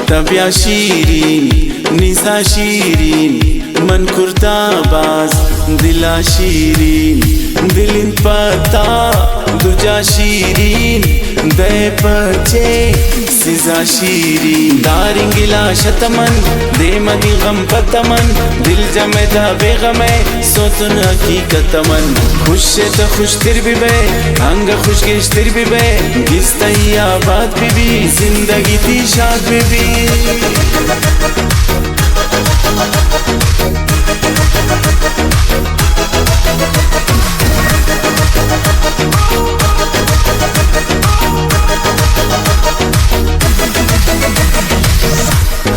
तबिया शीरीन निसा शीरीन मन कुर्ता बाज दिला शीरीन दिलिन पता दुजा शीरीन दे बचे सिजा शीरीन दारिंगिला शतमन दे मदी गम पतमन दिल जमेदा बेगमे सोतन हकीकतमन खुश त खुश तिर भी बे अंग खुश गेश तिर भी बे गिस्तैया बात भी जिंदगी थी शाद भी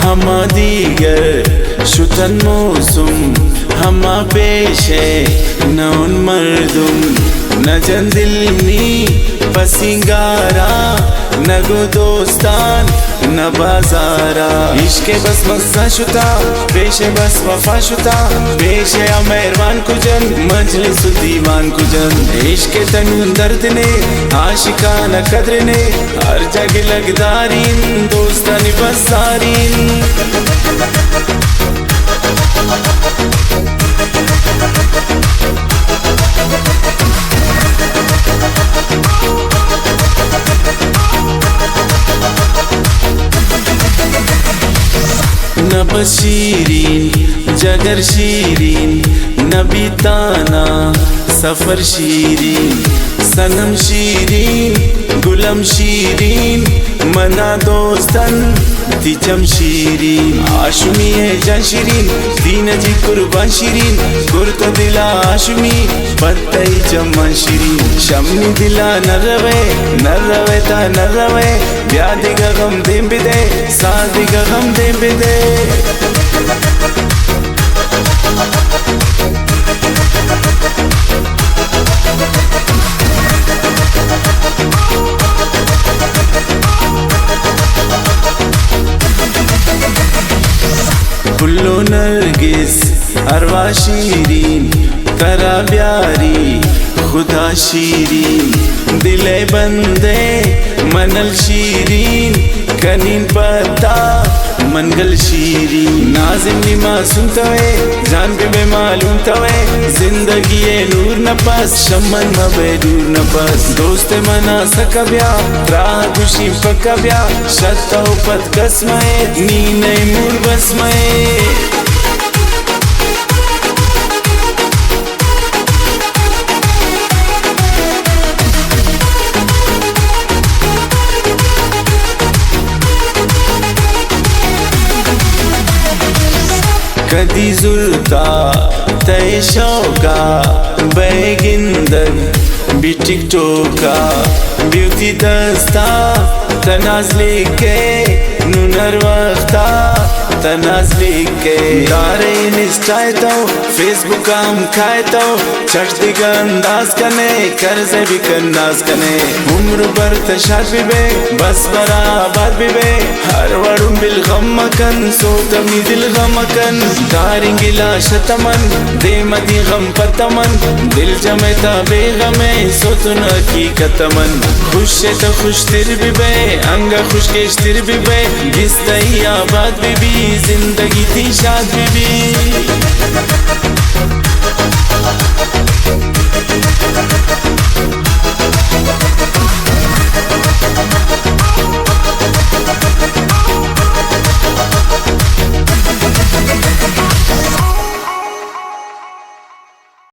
हमा दीगर शुतन मौसुम हमा पेशे नौन मर्दुम न जंदिलनी पसिंगारा न गो दोस्तान न बाजारा इश्के बस मस्सा शुता पेशे बस वफा शुता पेशे मेहरबान कुजन मजलिस दीवान कुजन इश्के तनु दर्द ने आशिकाना कद्र ने हर जगह लगदारीन दोस्तानी बसारीन न बशीरीन जगर शीरीन न बीताना सफर शीरीन सनम शीरीन गुलम शीरीन मना दोस्तन दिजम शीरीन आशुमी है जान शीरीन दीन जी कुर्बान शीरीन गुरतो दिला आशुमी पत्तई जम्मान शीरीन शम्मी दिला न रवे ता न रवे ब्यादि गम देम बिदे सादि गम देम बिदे फुल्लो नरगिस अरवा शीरीन तरा ब्यारी खुदा शीरीन दिले बंदे मनल शीरीन कनीन पता मनगल शीरीन नाज़िम निमा सुनतवे जान पे मालूम तवे जिंदगी ये नूर न पास शमन मबे दूर न पास दोस्त मना सकब्या राह खुशी पकब्या शत्ता पत कसमए नी नई मूर बसमए कदी जुर्ता तय शौका बैगिंदन भी टिकटोका ब्यूटी दस्ता तनाज़ के नुनर वक्ता तनाज़ के दारे इंस्टाए तो फेसबुक काम खाए तो चट दिगा अंदाज कने कर्जे भी करनाज कने उम्र भर तशाद भी बे बस बराबर भी बे हर वरुम बिल गम मकन सोतमी दिल गम मकन दारिंगिला शतमन दे मदी गम पतमन दिल जमेता बेगमे सोतन हकीकतमन खुश तो खुश तिर भी बे अंग खुश केश तिर भी बे गिस्तैया बात भी जिंदगी थी शाद भी